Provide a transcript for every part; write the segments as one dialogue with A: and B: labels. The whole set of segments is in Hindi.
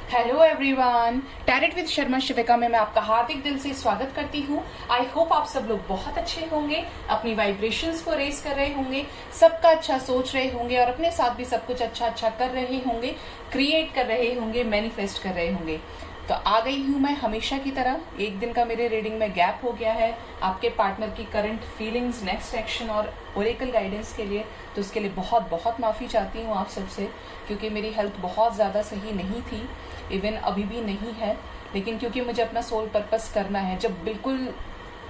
A: Hello everyone, tarot with Sharma Shivika में मैं आपका हार्दिक दिल से स्वागत करती हूँ। आई होप आप सब लोग बहुत अच्छे होंगे, अपनी वाइब्रेशंस को रेस कर रहे होंगे, सबका अच्छा सोच रहे होंगे और अपने साथ भी सब कुछ अच्छा अच्छा कर रहे होंगे, क्रिएट कर रहे होंगे, मैनिफेस्ट कर रहे होंगे। तो आ गई हूँ मैं हमेशा की तरह। एक दिन का मेरे रीडिंग में गैप हो गया है आपके पार्टनर की करंट फीलिंग्स, नेक्स्ट एक्शन और ओरेकल गाइडेंस के लिए। तो उसके लिए बहुत बहुत माफ़ी चाहती हूँ आप सबसे, क्योंकि मेरी हेल्थ बहुत ज़्यादा सही नहीं थी, इवन अभी भी नहीं है। लेकिन क्योंकि मुझे अपना सोल पर्पस करना है, जब बिल्कुल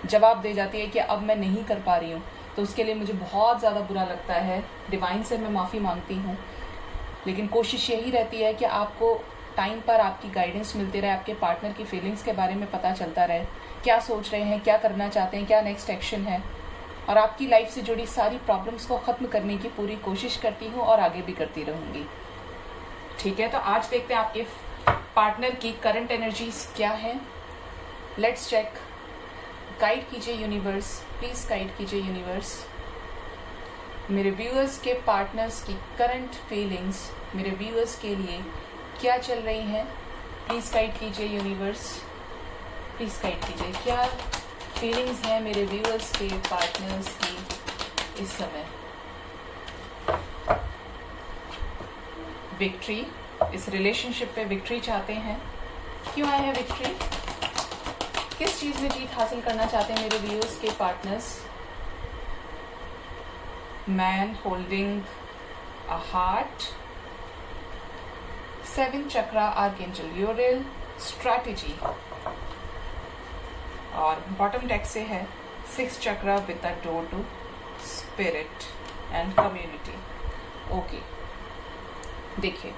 A: जवाब दे जाती है कि अब मैं नहीं कर पा रही हूँ, तो उसके लिए मुझे बहुत ज़्यादा बुरा लगता है। डिवाइन से मैं माफ़ी मांगती हूँ, लेकिन कोशिश यही रहती है कि आपको टाइम पर आपकी गाइडेंस मिलती रहे, आपके पार्टनर की फीलिंग्स के बारे में पता चलता रहे, क्या सोच रहे हैं, क्या करना चाहते हैं, क्या नेक्स्ट एक्शन है, और आपकी लाइफ से जुड़ी सारी प्रॉब्लम्स को ख़त्म करने की पूरी कोशिश करती हूँ और आगे भी करती रहूँगी। ठीक है, तो आज देखते हैं आपके पार्टनर की करंट एनर्जीज क्या है। Let's check. गाइड कीजिए यूनिवर्स, प्लीज गाइड कीजिए यूनिवर्स। मेरे व्यूअर्स के पार्टनर्स की करंट फीलिंग्स मेरे व्यूअर्स के लिए क्या चल रही हैं, प्लीज गाइड कीजिए यूनिवर्स, प्लीज गाइड कीजिए। क्या फीलिंग्स हैं मेरे व्यूअर्स के पार्टनर्स की इस समय। विक्ट्री, इस रिलेशनशिप पे विक्ट्री चाहते हैं। क्यों आए हैं विक्ट्री? किस चीज में जीत हासिल करना चाहते हैं मेरे व्यूअर्स के partners. Man holding a heart, 7 chakra archangel Uriel, strategy, और बॉटम डेक से है 6 chakra with the door to spirit and community. Okay, देखिए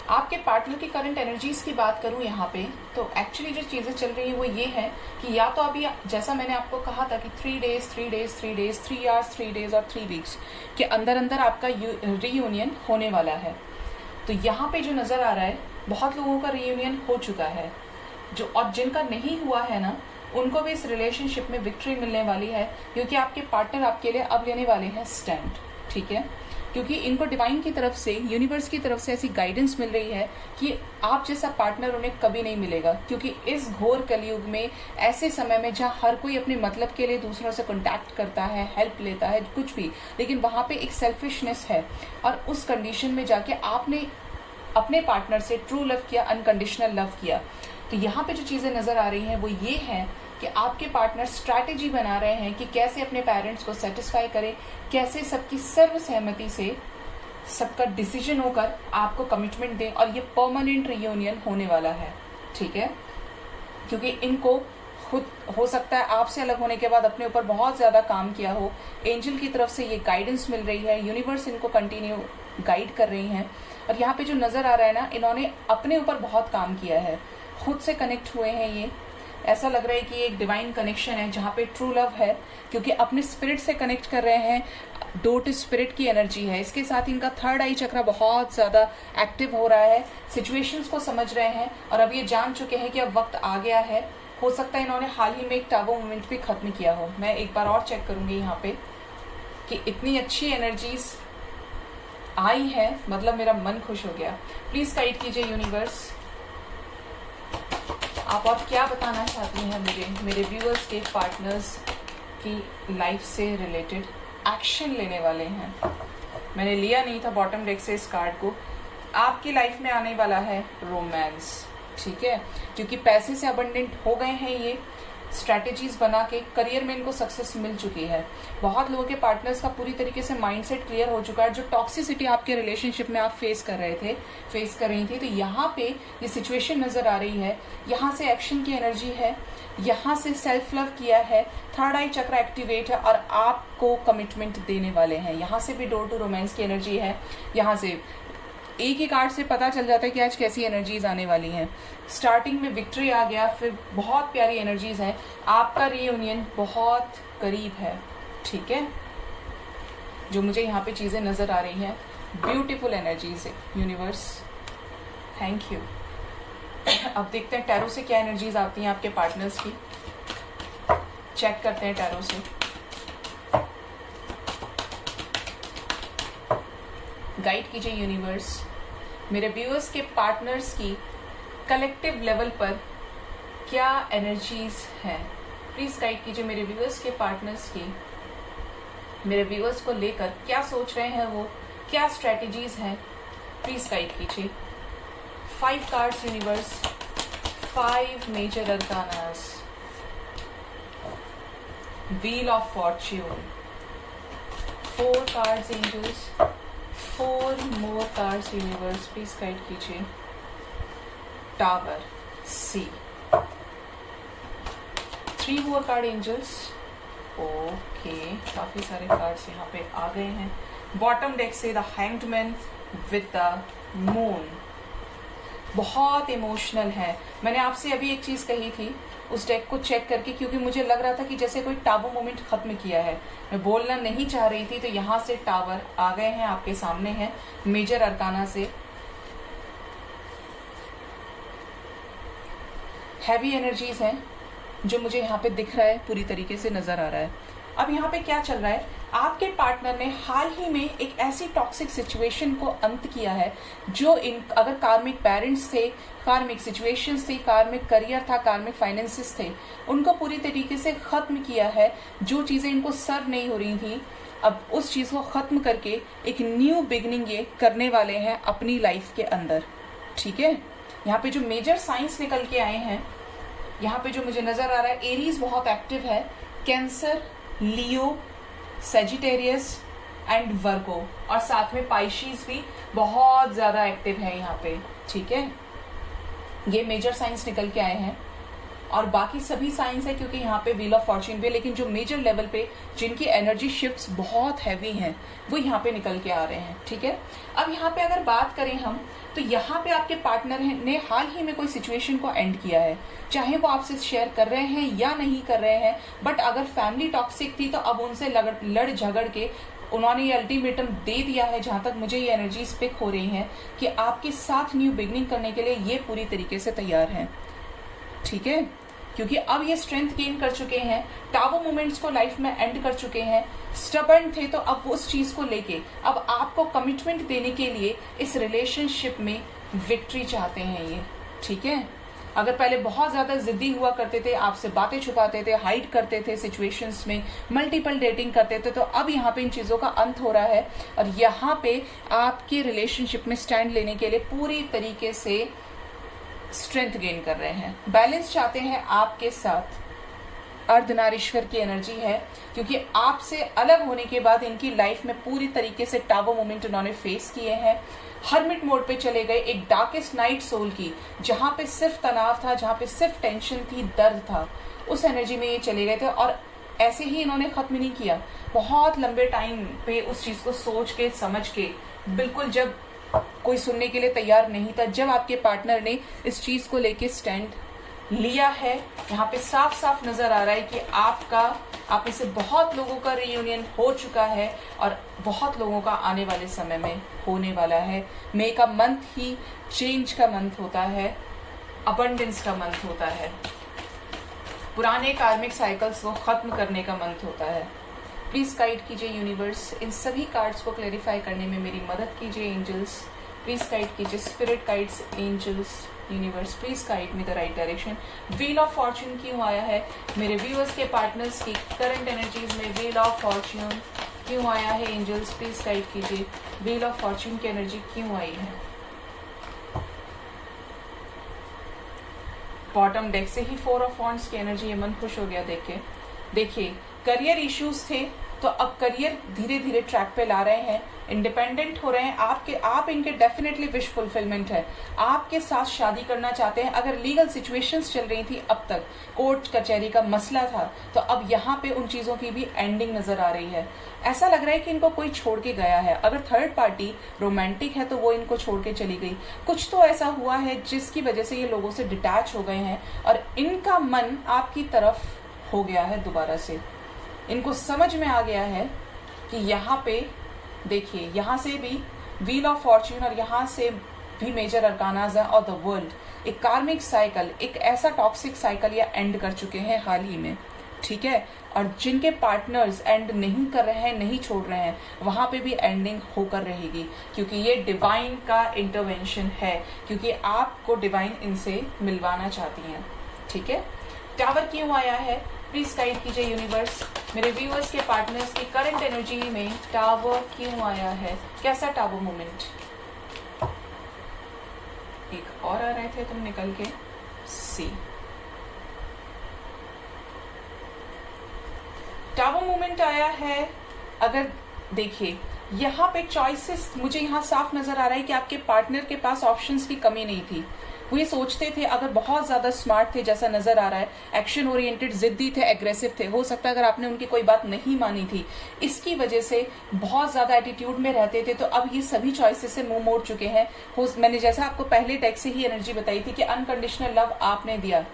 A: आपके पार्टनर की करंट एनर्जीज की बात करूं यहाँ पे, तो एक्चुअली जो चीजें चल रही है वो ये है कि या तो अभी जैसा मैंने आपको कहा था कि 3 days 3 days 3 days 3 hours 3 days और 3 वीक्स के अंदर अंदर आपका रीयूनियन होने वाला है। तो यहाँ पे जो नजर आ रहा है, बहुत लोगों का रीयूनियन हो चुका है, जो और जिनका नहीं हुआ है ना, उनको भी इस रिलेशनशिप में विक्ट्री मिलने वाली है, क्योंकि आपके पार्टनर आपके लिए अब लेने वाले हैं स्टैंड। ठीक है, क्योंकि इनको डिवाइन की तरफ से, यूनिवर्स की तरफ से ऐसी गाइडेंस मिल रही है कि आप जैसा पार्टनर उन्हें कभी नहीं मिलेगा। क्योंकि इस घोर कलयुग में, ऐसे समय में जहाँ हर कोई अपने मतलब के लिए दूसरों से कांटेक्ट करता है, हेल्प लेता है, कुछ भी, लेकिन वहाँ पे एक सेल्फिशनेस है, और उस कंडीशन में जाके आपने अपने पार्टनर से ट्रू लव किया, अनकंडीशनल लव किया। तो यहाँ पे जो चीजें नजर आ रही हैं वो ये है कि आपके पार्टनर स्ट्रैटेजी बना रहे हैं कि कैसे अपने पेरेंट्स को सेटिस्फाई करें, कैसे सबकी सर्व सहमति से, सबका डिसीजन होकर आपको कमिटमेंट दें, और ये परमानेंट रियूनियन होने वाला है। ठीक है, क्योंकि इनको खुद हो सकता है आपसे अलग होने के बाद अपने ऊपर बहुत ज्यादा काम किया हो। एंजल की तरफ से ये गाइडेंस मिल रही है, यूनिवर्स इनको कंटिन्यू गाइड कर रही हैं, और यहाँ पे जो नजर आ रहा है ना, इन्होंने अपने ऊपर बहुत काम किया है, खुद से कनेक्ट हुए हैं। ये ऐसा लग रहा है कि एक डिवाइन कनेक्शन है जहाँ पे ट्रू लव है, क्योंकि अपने स्पिरिट से कनेक्ट कर रहे हैं। डोर स्पिरिट की एनर्जी है, इसके साथ इनका थर्ड आई चक्रा बहुत ज्यादा एक्टिव हो रहा है, सिचुएशंस को समझ रहे हैं, और अब ये जान चुके हैं कि अब वक्त आ गया है। हो सकता है इन्होंने हाल ही में एक टाबू मूवमेंट भी खत्म किया हो। मैं एक बार और चेक करूंगी यहाँ पे कि इतनी अच्छी एनर्जीज आई है, मतलब मेरा मन खुश हो गया। प्लीज गाइड कीजिए यूनिवर्स, आप और क्या बताना चाहती हैं मुझे मेरे व्यूअर्स के पार्टनर्स की लाइफ से रिलेटेड एक्शन लेने वाले हैं। मैंने लिया नहीं था बॉटम डेक से इस कार्ड को। आपकी लाइफ में आने वाला है रोमांस। ठीक है, क्योंकि पैसे से अबंडेंट हो गए हैं ये, स्ट्रैटेजीज बना के करियर में इनको सक्सेस मिल चुकी है। बहुत लोगों के पार्टनर्स का पूरी तरीके से माइंडसेट क्लियर हो चुका है। जो टॉक्सिसिटी आपके रिलेशनशिप में आप फेस कर रही थी, तो यहाँ पे ये सिचुएशन नजर आ रही है। यहाँ से एक्शन की एनर्जी है, यहाँ से सेल्फ लव किया है, थर्ड आई चक्र एक्टिवेट है, और आपको कमिटमेंट देने वाले हैं। यहाँ से भी डोर टू रोमांस की एनर्जी है। यहाँ से एक ही कार्ड से पता चल जाता है कि आज कैसी एनर्जीज आने वाली हैं। स्टार्टिंग में विक्ट्री आ गया, फिर बहुत प्यारी एनर्जीज हैं। आपका रीयूनियन बहुत करीब है। ठीक है, जो मुझे यहाँ पे चीजें नजर आ रही हैं, ब्यूटीफुल एनर्जीज है यूनिवर्स, थैंक यू। अब देखते हैं टैरो से क्या एनर्जीज आती हैं आपके पार्टनर्स की। चेक करते हैं टैरो से। गाइड कीजिए यूनिवर्स, मेरे व्यूअर्स के पार्टनर्स की कलेक्टिव लेवल पर क्या एनर्जीज हैं, प्लीज गाइड कीजिए। मेरे व्यूअर्स के पार्टनर्स की, मेरे व्यूअर्स को लेकर क्या सोच रहे हैं वो, क्या स्ट्रेटेजीज हैं, प्लीज गाइड कीजिए। 5 cards universe, 5 major arcanas, wheel of fortune, 4 cards angels, 4 more cards universe, please guide कीजिए। Tower, see, 3 more card angels. Okay, काफी सारे कार्ड्स यहाँ पे आ गए हैं। बॉटम डेक से the hanged man with the moon, बहुत इमोशनल है। मैंने आपसे अभी एक चीज कही थी उस डेक को चेक करके, क्योंकि मुझे लग रहा था कि जैसे कोई टाबू मोमेंट खत्म किया है। मैं बोलना नहीं चाह रही थी, तो यहाँ से टावर आ गए हैं, आपके सामने हैं मेजर अरकाना से। हैवी एनर्जीज हैं जो मुझे यहाँ पे दिख रहा है, पूरी तरीके से नजर आ रहा है। अब यहाँ पे क्या चल रहा है, आपके पार्टनर ने हाल ही में एक ऐसी टॉक्सिक सिचुएशन को अंत किया है जो अगर कार्मिक पेरेंट्स थे, कार्मिक सिचुएशंस थी, कार्मिक करियर था, कार्मिक फाइनेंसेस थे, उनको पूरी तरीके से खत्म किया है। जो चीजें इनको सर्व नहीं हो रही थी, अब उस चीज को खत्म करके एक न्यू बिगनिंग ये करने वाले हैं अपनी लाइफ के अंदर। ठीक है, यहाँ पे जो मेजर साइंस निकल के आए हैं, यहाँ पे जो मुझे नजर आ रहा है, एरीज बहुत एक्टिव है, कैंसर, लियो, सेजिटेरियस एंड वर्गो, और साथ में पाइशीज भी बहुत ज्यादा एक्टिव है यहाँ पे। ठीक है, ये मेजर साइंस निकल के आए हैं, और बाकी सभी साइंस है क्योंकि यहाँ पे व्हील ऑफ फॉर्च्यून भी है, लेकिन जो मेजर लेवल पे जिनकी एनर्जी शिफ्ट्स बहुत हैवी हैं वो यहाँ पे निकल के आ रहे हैं। ठीक है, अब यहाँ पे अगर बात करें हम, तो यहाँ पे आपके पार्टनर ने हाल ही में कोई सिचुएशन को एंड किया है, चाहे वो आपसे शेयर कर रहे हैं या नहीं कर रहे हैं, बट अगर फैमिली टॉक्सिक थी तो अब उनसे लड़ झगड़ के उन्होंने ये अल्टीमेटम दे दिया है, जहां तक मुझे ये एनर्जी पिक हो रही है, कि आपके साथ न्यू बिगनिंग करने के लिए ये पूरी तरीके से तैयार हैं। ठीक है, क्योंकि अब ये स्ट्रेंथ गेन कर चुके हैं, टाबू मोमेंट्स को लाइफ में एंड कर चुके हैं, स्टबर्न थे तो अब उस चीज को लेके अब आपको कमिटमेंट देने के लिए इस रिलेशनशिप में विक्ट्री चाहते हैं ये। ठीक है, अगर पहले बहुत ज्यादा जिद्दी हुआ करते थे, आपसे बातें छुपाते थे, हाइड करते थे सिचुएशंस में, मल्टीपल डेटिंग करते थे, तो अब यहाँ पे इन चीजों का अंत हो रहा है और यहाँ पे आपके रिलेशनशिप में स्टैंड लेने के लिए पूरी तरीके से स्ट्रेंथ गेन कर रहे हैं। बैलेंस चाहते हैं आपके साथ, अर्धनारीश्वर की एनर्जी है, क्योंकि आपसे अलग होने के बाद इनकी लाइफ में पूरी तरीके से टाबू मोमेंट उन्होंने फेस किए हैं। हर्मिट मोड पे चले गए, एक डार्केस्ट नाइट सोल की, जहां पे सिर्फ तनाव था, जहां पे सिर्फ टेंशन थी, दर्द था, उस एनर्जी में ये चले गए थे। और ऐसे ही इन्होंने खत्म नहीं किया, बहुत लंबे टाइम पे उस चीज को सोच के समझ के, बिल्कुल जब कोई सुनने के लिए तैयार नहीं था, जब आपके पार्टनर ने इस चीज को लेके स्टैंड लिया है, यहाँ पे साफ साफ नजर आ रहा है कि आप में से बहुत लोगों का रियूनियन हो चुका है और बहुत लोगों का आने वाले समय में होने वाला है। मई का मंथ ही चेंज का मंथ होता है, अबंडेंस का मंथ होता है, पुराने कार्मिक साइकिल्स को खत्म करने का मंथ होता है। प्लीज गाइड कीजिए यूनिवर्स, इन सभी कार्ड्स को क्लैरिफाई करने में मेरी मदद कीजिए एंजल्स। प्लीज गाइड कीजिए, spirit guides, angels, universe, please guide me the right direction. Wheel of fortune क्यों आया है मेरे व्यूअर्स के पार्टनर्स की करंट एनर्जीज में? व्हील ऑफ फॉर्च्यून क्यों आया है एंजल्स? प्लीज गाइड कीजिए, व्हील ऑफ फॉर्च्यून की एनर्जी क्यों आई है? बॉटम डेक से ही 4 ऑफ वॉन्ड्स की एनर्जी, ये मन खुश हो गया देख के। देखिए, करियर इश्यूज थे तो अब करियर धीरे धीरे ट्रैक पे ला रहे हैं, इंडिपेंडेंट हो रहे हैं। आप इनके डेफिनेटली विश फुलफिलमेंट है, आपके साथ शादी करना चाहते हैं। अगर लीगल सिचुएशंस चल रही थी, अब तक कोर्ट कचहरी का मसला था, तो अब यहाँ पे उन चीजों की भी एंडिंग नजर आ रही है। ऐसा लग रहा है कि इनको कोई छोड़ के गया है। अगर थर्ड पार्टी रोमांटिक है तो वो इनको छोड़ के चली गई। कुछ तो ऐसा हुआ है जिसकी वजह से ये लोगों से डिटैच हो गए हैं और इनका मन आपकी तरफ हो गया है दोबारा से। इनको समझ में आ गया है कि यहाँ पे देखिए, यहाँ से भी व्हील ऑफ फॉर्च्यून और यहाँ से भी मेजर अरकानाज है और द वर्ल्ड, एक कार्मिक साइकिल, एक ऐसा टॉक्सिक साइकिल या एंड कर चुके हैं हाल ही में। ठीक है। और जिनके पार्टनर्स एंड नहीं कर रहे हैं, नहीं छोड़ रहे हैं, वहां पे भी एंडिंग होकर रहेगी, क्योंकि ये डिवाइन का इंटरवेंशन है, क्योंकि आपको डिवाइन इनसे मिलवाना चाहती हैं, ठीक है। टावर क्यों आया है, प्लीज गाइड कीजिए यूनिवर्स। मेरे व्यूअर्स के पार्टनर्स की करंट एनर्जी में टावर क्यों आया है, कैसा टावर मोमेंट। एक और आ रहे थे तुम निकल के, सी टावर मूवमेंट आया है। अगर देखिए यहाँ पे चॉइसेस मुझे यहाँ साफ नजर आ रहा है कि आपके पार्टनर के पास ऑप्शंस की कमी नहीं थी। वो ये सोचते थे, अगर बहुत ज्यादा स्मार्ट थे जैसा नजर आ रहा है, एक्शन ओरिएंटेड, जिद्दी थे, एग्रेसिव थे, हो सकता है अगर आपने उनकी कोई बात नहीं मानी थी इसकी वजह से बहुत ज्यादा एटीट्यूड में रहते थे, तो अब ये सभी चॉइसेस से मुंह मोड़ चुके हैं। मैंने जैसा आपको पहले टेक्स्ट से ही एनर्जी बताई थी कि अनकंडीशनल लव आपने दिया,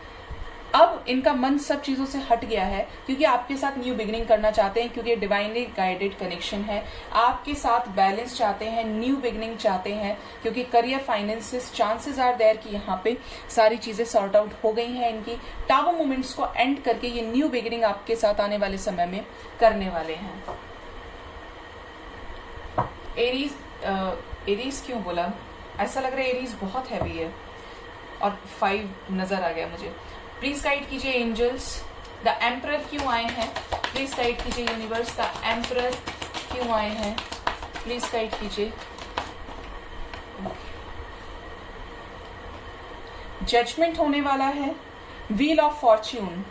A: अब इनका मन सब चीजों से हट गया है, क्योंकि आपके साथ न्यू बिगिनिंग करना चाहते हैं, क्योंकि डिवाइनली गाइडेड कनेक्शन है। आपके साथ बैलेंस चाहते हैं, न्यू बिगिनिंग चाहते हैं, क्योंकि career, finances, chances are there कि यहाँ पे सारी चीजें सॉर्ट आउट हो गई हैं इनकी। टावर मोमेंट्स को एंड करके ये न्यू बिगिनिंग आपके साथ आने वाले समय में करने वाले हैं। एरीज क्यों बोला, ऐसा लग रहा है एरीज बहुत हैवी है और 5 नजर आ गया मुझे। प्लीज गाइड कीजिए एंजल्स। द एम्परर क्यों आए हैं, प्लीज गाइड कीजिए यूनिवर्स। द एम्परर क्यों आए हैं, प्लीज गाइड कीजिए। जजमेंट होने वाला है। Wheel of Fortune,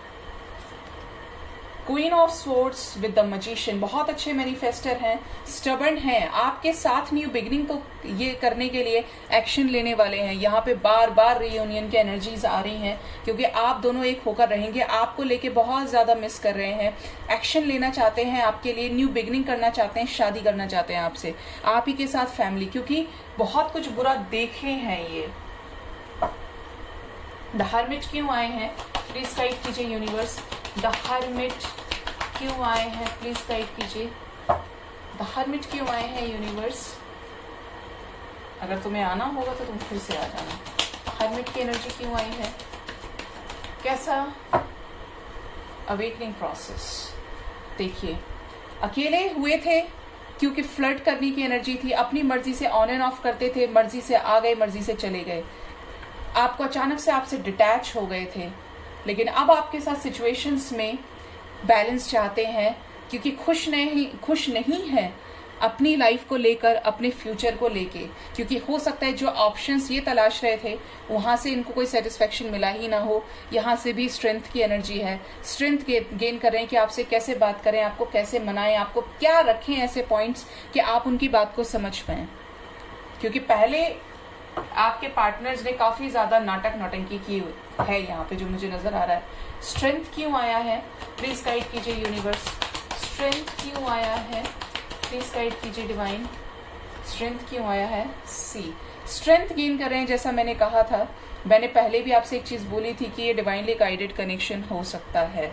A: queen of swords with the magician, बहुत अच्छे मैनिफेस्टर हैं, स्टबर्न हैं, आपके साथ न्यू बिगिनिंग को ये करने के लिए एक्शन लेने वाले हैं। यहाँ पे बार बार रियूनियन की एनर्जीज आ रही हैं, क्योंकि आप दोनों एक होकर रहेंगे, आपको लेके बहुत ज्यादा मिस कर रहे हैं, एक्शन लेना चाहते हैं आपके लिए, न्यू बिगिनिंग करना चाहते हैं, शादी करना चाहते हैं आपसे, आप ही के साथ फैमिली, क्योंकि बहुत कुछ बुरा देखे हैं ये। द हर्मिट क्यों आए हैं, प्लीज गाइड कीजिए यूनिवर्स। द हर्मिट क्यों आए हैं, प्लीज गाइड कीजिए। द हर्मिट क्यों आए हैं यूनिवर्स। अगर तुम्हें आना होगा तो तुम फिर से आ जाना। हर्मिट की एनर्जी क्यों आई है, कैसा अवेकनिंग प्रोसेस। देखिए अकेले हुए थे क्योंकि फ्लर्ट करने की एनर्जी थी, अपनी मर्जी से ऑन एंड ऑफ करते थे, मर्जी से आ गए, मर्जी से चले गए, आपको अचानक से आपसे डिटैच हो गए थे। लेकिन अब आपके साथ सिचुएशंस में बैलेंस चाहते हैं, क्योंकि खुश नहीं है अपनी लाइफ को लेकर, अपने फ्यूचर को लेके, क्योंकि हो सकता है जो ऑप्शंस ये तलाश रहे थे वहां से इनको कोई सेटिस्फेक्शन मिला ही ना हो। यहाँ से भी स्ट्रेंथ की एनर्जी है, स्ट्रेंथ गेन कर रहे हैं कि आपसे कैसे बात करें, आपको कैसे मनाएं, आपको क्या रखें ऐसे पॉइंट्स कि आप उनकी बात को समझ पाएं। क्योंकि पहले आपके पार्टनर्स ने काफी ज्यादा नौटंकी की है, यहाँ पे जो मुझे नजर आ रहा है। स्ट्रेंथ क्यों आया है, प्लीज गाइड कीजिए यूनिवर्स। स्ट्रेंथ क्यों आया है, प्लीज गाइड कीजिए डिवाइन। स्ट्रेंथ क्यों आया है, सी स्ट्रेंथ गेन कर रहे हैं। जैसा मैंने कहा था, मैंने पहले भी आपसे एक चीज बोली थी कि ये डिवाइनली गाइडेड कनेक्शन हो सकता है,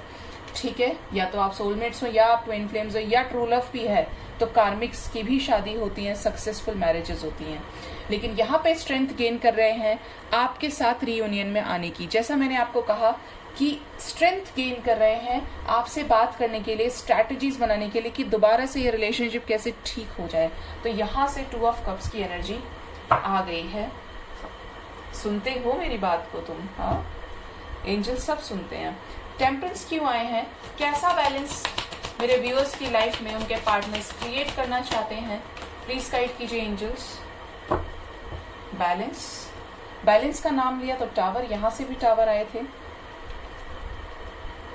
A: ठीक है। या तो आप सोलमेट्स हो, या आप ट्विन फ्लेम्स हो, या ट्रू लव भी है तो कार्मिक्स की भी शादी होती है, सक्सेसफुल मैरिजेस होती हैं। लेकिन यहाँ पे स्ट्रेंथ गेन कर रहे हैं आपके साथ रियूनियन में आने की। जैसा मैंने आपको कहा कि स्ट्रेंथ गेन कर रहे हैं आपसे बात करने के लिए, स्ट्रैटेजीज बनाने के लिए कि दोबारा से ये रिलेशनशिप कैसे ठीक हो जाए। तो यहाँ से 2 ऑफ कप्स की एनर्जी आ गई है। सुनते हो मेरी बात को तुम, हाँ एंजल सब सुनते हैं। टेम्परेंस क्यों आए हैं, कैसा बैलेंस मेरे व्यूअर्स की लाइफ में उनके पार्टनर्स क्रिएट करना चाहते हैं, प्लीज गाइड कीजिए एंजल्स। बैलेंस का नाम लिया तो टावर, यहां से भी टावर आए थे।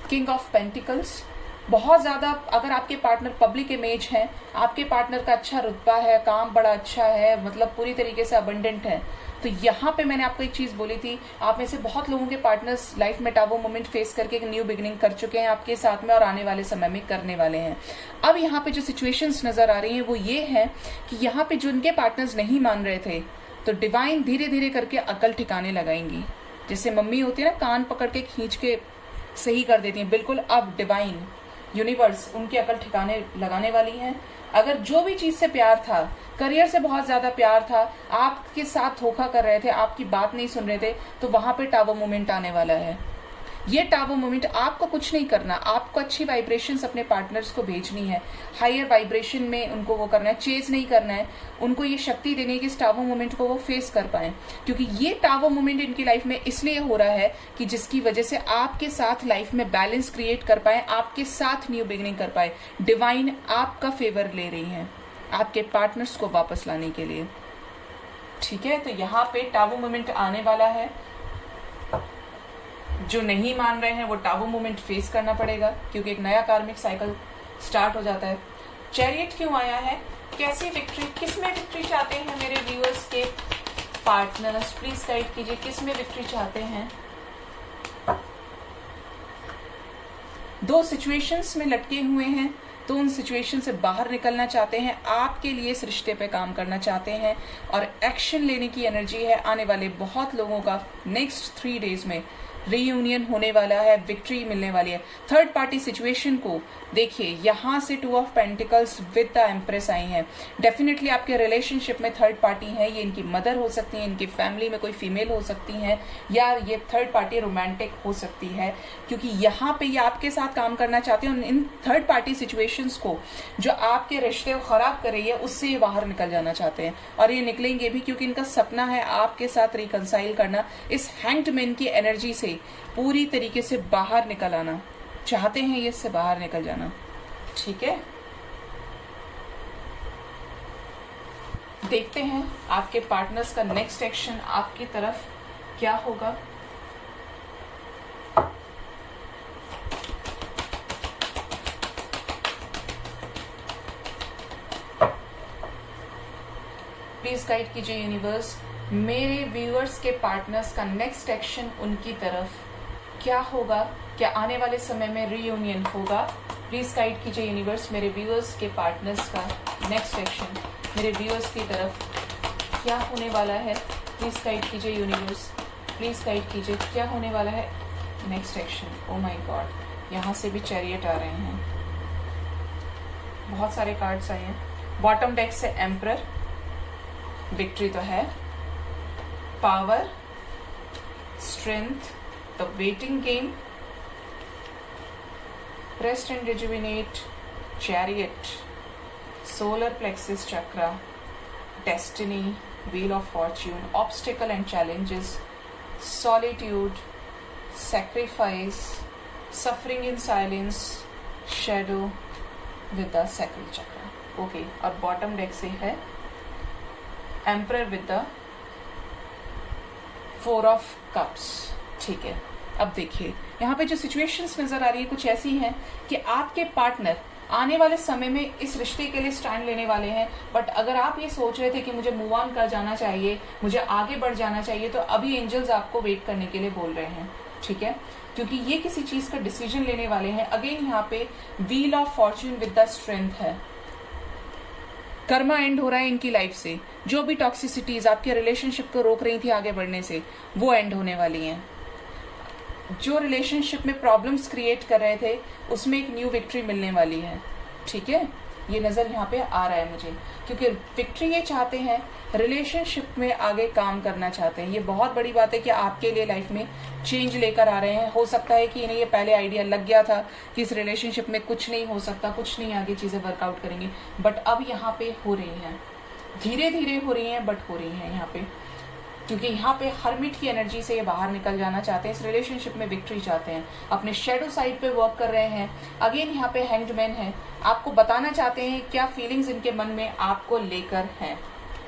A: किंग ऑफ पेंटिकल्स, बहुत ज्यादा अगर आपके पार्टनर पब्लिक इमेज है, आपके पार्टनर का अच्छा रुतबा है, काम बड़ा अच्छा है, मतलब पूरी तरीके से अबंडेंट है, तो यहाँ पे मैंने आपको एक चीज बोली थी, आप में से बहुत लोगों के पार्टनर्स लाइफ में टावर मोमेंट फेस करके एक न्यू बिगिनिंग कर चुके हैं आपके साथ में, और आने वाले समय में करने वाले हैं। अब यहाँ पे जो सिचुएशंस नजर आ रही हैं वो ये है कि यहाँ पे जो उनके पार्टनर्स नहीं मान रहे थे, तो डिवाइन धीरे धीरे करके अकल ठिकाने लगाएंगी। जैसे मम्मी होती है ना, कान पकड़ के खींच के सही कर देती है, बिल्कुल अब डिवाइन यूनिवर्स उनकी अकल ठिकाने लगाने वाली है। अगर जो भी चीज से प्यार था, करियर से बहुत ज्यादा प्यार था, आपके साथ धोखा कर रहे थे, आपकी बात नहीं सुन रहे थे, तो वहां पे टावर मोमेंट आने वाला है। ये टावर मोमेंट आपको कुछ नहीं करना, आपको अच्छी वाइब्रेशंस अपने पार्टनर्स को भेजनी है, हायर वाइब्रेशन में उनको वो करना है, चेज नहीं करना है, उनको ये शक्ति देनी है कि इस टावर मोमेंट को वो फेस कर पाए। क्योंकि ये टावर मोमेंट इनकी लाइफ में इसलिए हो रहा है कि जिसकी वजह से आपके साथ लाइफ में बैलेंस क्रिएट कर पाए, आपके साथ न्यू बिगिनिंग कर पाए। डिवाइन आपका फेवर ले रही है आपके पार्टनर्स को वापस लाने के लिए। ठीक है, तो यहाँ पे टावर मोमेंट आने वाला है। जो नहीं मान रहे हैं वो टावर मोमेंट फेस करना पड़ेगा, क्योंकि एक नया कार्मिक साइकिल स्टार्ट हो जाता है। चैरियट क्यों आया है, कैसी विक्ट्री, किस में विक्ट्री चाहते हैं मेरे व्यूअर्स के पार्टनर्स, प्लीज गाइड कीजिए, किस में विक्ट्री चाहते हैं। दो सिचुएशंस में लटके हुए हैं, तो उन सिचुएशन से बाहर निकलना चाहते हैं, आपके लिए इस रिश्ते पे काम करना चाहते हैं और एक्शन लेने की एनर्जी है। आने वाले बहुत लोगों का नेक्स्ट 3 डेज में रीयूनियन होने वाला है, विक्ट्री मिलने वाली है। थर्ड पार्टी सिचुएशन को देखिए, यहाँ से 2 of pentacles with the empress आई हैं। डेफिनेटली आपके रिलेशनशिप में थर्ड पार्टी है, ये इनकी मदर हो सकती है, इनकी फैमिली में कोई फीमेल हो सकती है, या ये थर्ड पार्टी रोमांटिक हो सकती है, क्योंकि यहाँ पे ये आपके साथ काम करना चाहते हैं। इन थर्ड पार्टी सिचुएशंस को जो आपके रिश्ते को खराब कर रही है, उससे ये बाहर निकल जाना चाहते हैं, और ये निकलेंगे भी, क्योंकि इनका सपना है आपके साथ रिकंसाइल करना। इस हैंग्ड मैन की एनर्जी से पूरी तरीके से बाहर निकल आना चाहते हैं, ये इससे बाहर निकल जाना। ठीक है, देखते हैं आपके पार्टनर्स का नेक्स्ट एक्शन आपकी तरफ क्या होगा। प्लीज गाइड कीजिए यूनिवर्स, मेरे व्यूअर्स के पार्टनर्स का नेक्स्ट एक्शन उनकी तरफ क्या होगा, क्या आने वाले समय में रीयूनियन होगा। प्लीज गाइड कीजिए यूनिवर्स, मेरे व्यूअर्स के पार्टनर्स का नेक्स्ट एक्शन मेरे व्यूअर्स की तरफ क्या होने वाला है। प्लीज गाइड कीजिए यूनिवर्स, प्लीज गाइड कीजिए क्या होने वाला है next action. Oh my God, यहाँ से भी चैरियट आ रहे हैं, बहुत सारे कार्ड्स आए हैं। बॉटम डेक से एम्परर, विक्ट्री तो है, power, strength, the waiting game, rest and rejuvenate, chariot, solar plexus chakra, destiny, wheel of Fortune, obstacle and challenges, solitude, sacrifice, suffering in silence, shadow with the sacral chakra. Okay, और बॉटम डेक से है emperor with the 4 of cups. ठीक है, अब देखिए यहाँ पे जो सिचुएशंस नजर आ रही है कुछ ऐसी हैं कि आपके पार्टनर आने वाले समय में इस रिश्ते के लिए स्टैंड लेने वाले हैं। बट अगर आप ये सोच रहे थे कि मुझे मूव ऑन कर जाना चाहिए, मुझे आगे बढ़ जाना चाहिए, तो अभी एंजल्स आपको वेट करने के लिए बोल रहे हैं। ठीक है, क्योंकि ये किसी चीज का डिसीजन लेने वाले हैं। अगेन यहाँ पे wheel of Fortune with the strength है, कर्मा एंड हो रहा है इनकी लाइफ से। जो भी टॉक्सिसिटीज आपके रिलेशनशिप को रोक रही थी आगे बढ़ने से, वो एंड होने वाली हैं। जो रिलेशनशिप में प्रॉब्लम्स क्रिएट कर रहे थे, उसमें एक न्यू विक्ट्री मिलने वाली है। ठीक है, ये नजर यहाँ पे आ रहा है मुझे, क्योंकि विक्ट्री ये चाहते हैं, रिलेशनशिप में आगे काम करना चाहते हैं। ये बहुत बड़ी बात है कि आपके लिए लाइफ में चेंज लेकर आ रहे हैं। हो सकता है कि इन्हें ये पहले आइडिया लग गया था कि इस रिलेशनशिप में कुछ नहीं हो सकता, कुछ नहीं आगे चीजें वर्कआउट करेंगी, बट अब यहाँ पे हो रही हैं, धीरे धीरे हो रही हैं, बट हो रही हैं यहाँ पे, क्योंकि यहाँ पे हर्मिट की एनर्जी से ये बाहर निकल जाना चाहते हैं, इस रिलेशनशिप में विक्ट्री चाहते हैं, अपने शेडो साइड पे वर्क कर रहे हैं। अगेन यहाँ पे हैंग्ड मैन है, आपको बताना चाहते हैं क्या फीलिंग्स इनके मन में आपको लेकर हैं।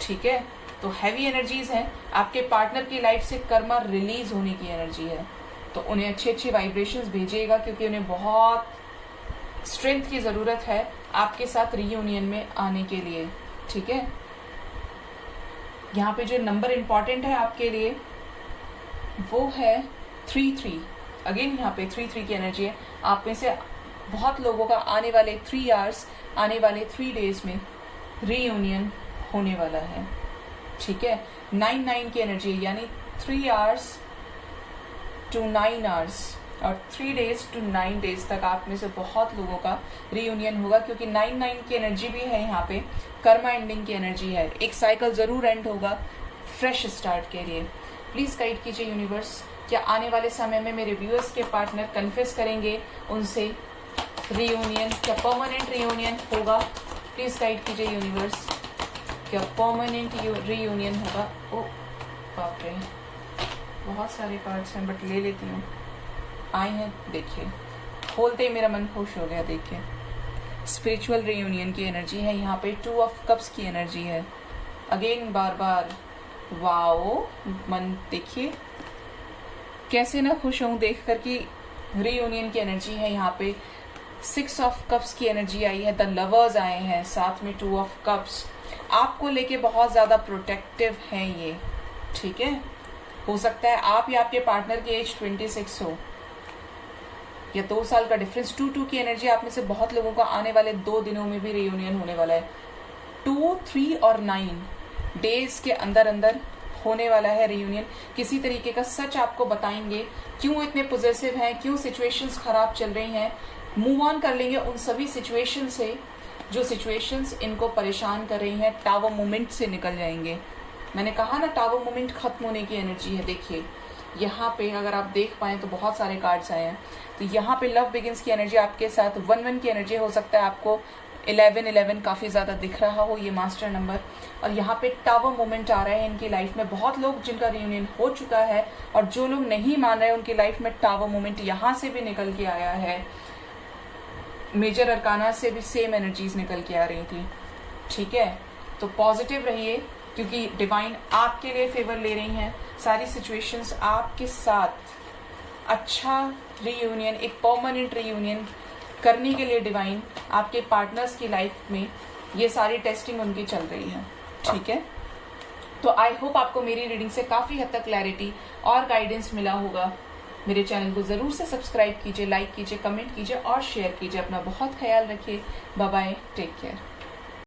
A: ठीक है, तो हैवी एनर्जीज हैं, आपके पार्टनर की लाइफ से कर्मा रिलीज होने की एनर्जी है, तो उन्हें अच्छे अच्छे वाइब्रेशंस भेजिएगा, क्योंकि उन्हें बहुत स्ट्रेंथ की जरूरत है आपके साथ रीयूनियन में आने के लिए। ठीक है, यहाँ पे जो नंबर इंपॉर्टेंट है आपके लिए वो है 3-3। अगेन यहाँ पे 3-3 की एनर्जी है। आप में से बहुत लोगों का आने वाले 3 आवर्स, आने वाले 3 डेज में रीयूनियन होने वाला है। ठीक है, 9-9 की एनर्जी है, यानी 3 आवर्स टू 9 आवर्स और 3 डेज टू 9 डेज तक आप में से बहुत लोगों का रीयूनियन होगा, क्योंकि 9-9 की एनर्जी भी है यहाँ पे, कर्मा एंडिंग की एनर्जी है। एक साइकिल जरूर एंड होगा फ्रेश स्टार्ट के लिए। प्लीज गाइड कीजिए यूनिवर्स। क्या आने वाले समय में मेरे व्यूअर्स के पार्टनर कन्फेस करेंगे उनसे रियूनियन? क्या परमानेंट रियूनियन होगा? प्लीज गाइड कीजिए यूनिवर्स। क्या परमानेंट रियूनियन होगा? ओ बाप रे, बहुत सारे कार्ड्स हैं बट ले लेती हूँ। आए हैं, देखिए खोलते ही मेरा मन खुश हो गया। देखिए स्पिरिचुअल रियूनियन की एनर्जी है यहाँ पे, 2 ऑफ कप्स की एनर्जी है। अगेन बार बार वाओ, मन देखिए कैसे ना खुश हूँ देख कर कि रियूनियन की एनर्जी है यहाँ पे। 6 ऑफ कप्स की एनर्जी आई है, द लवर्स आए हैं, साथ में 2 ऑफ कप्स। आपको लेके बहुत ज्यादा प्रोटेक्टिव हैं ये, ठीक है। हो सकता है आप या आपके पार्टनर की एज 26 हो या 2 साल का डिफरेंस। 2 की एनर्जी आप में से बहुत लोगों का आने वाले 2 दिनों में भी रियूनियन होने वाला है। 2, 3 और 9 डेज के अंदर अंदर होने वाला है रियूनियन। किसी तरीके का सच आपको बताएंगे, क्यों इतने पॉजिटिव हैं, क्यों सिचुएशंस खराब चल रही हैं। मूव ऑन कर लेंगे उन सभी सिचुएशन से जो सिचुएशंस इनको परेशान कर रही हैं। टावर मोमेंट से निकल जाएंगे। मैंने कहा ना टावर मोमेंट खत्म होने की एनर्जी है। देखिए यहाँ पे अगर आप देख पाए तो बहुत सारे कार्ड्स आए हैं। तो यहाँ पे लव बिगिंस की एनर्जी आपके साथ, 1-1 की एनर्जी हो सकता है आपको 11-11 काफी ज्यादा दिख रहा हो, ये मास्टर नंबर। और यहाँ पे टावर मोमेंट आ रहा है इनकी लाइफ में। बहुत लोग जिनका रियूनियन हो चुका है और जो लोग नहीं मान रहे उनकी लाइफ में टावर मोमेंट यहाँ से भी निकल के आया है। मेजर अरकाना से भी सेम एनर्जीज निकल के आ रही थी, ठीक है। तो पॉजिटिव रहिए क्योंकि डिवाइन आपके लिए फेवर ले रही हैं। सारी सिचुएशंस आपके साथ अच्छा रियूनियन, एक परमानेंट रियूनियन करने के लिए डिवाइन आपके पार्टनर्स की लाइफ में ये सारी टेस्टिंग उनकी चल रही है, ठीक है। तो आई होप आपको मेरी रीडिंग से काफी हद तक क्लैरिटी और गाइडेंस मिला होगा। मेरे चैनल को जरूर से सब्सक्राइब कीजिए, लाइक कीजिए, कमेंट कीजिए और शेयर कीजिए। अपना बहुत ख्याल रखिए। Bye bye, take care.